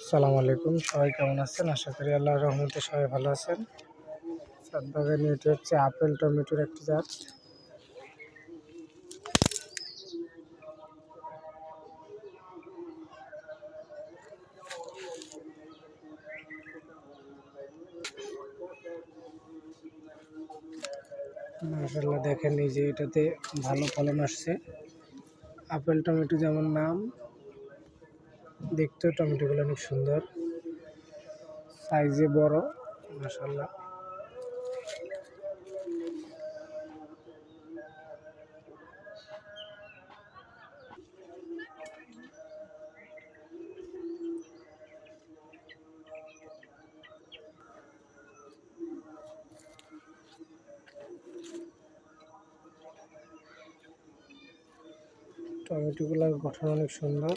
আসসালামু আলাইকুম, সবাই কেমন আছেন? আশা করি আল্লাহর রহমতে সবাই ভালো আছেন। ছাদ বাগানে এটি হচ্ছে আপেল টমেটোর একটি জাত। মাশাআল্লাহ, দেখেন এই যে এটাতে ভালো ফলন আসছে। আপেল টমেটো যেমন নাম, দেখতেও টমেটোগুলো অনেক সুন্দর, সাইজে বড়। মাশাআল্লাহ, টমেটোগুলোর গঠন অনেক সুন্দর।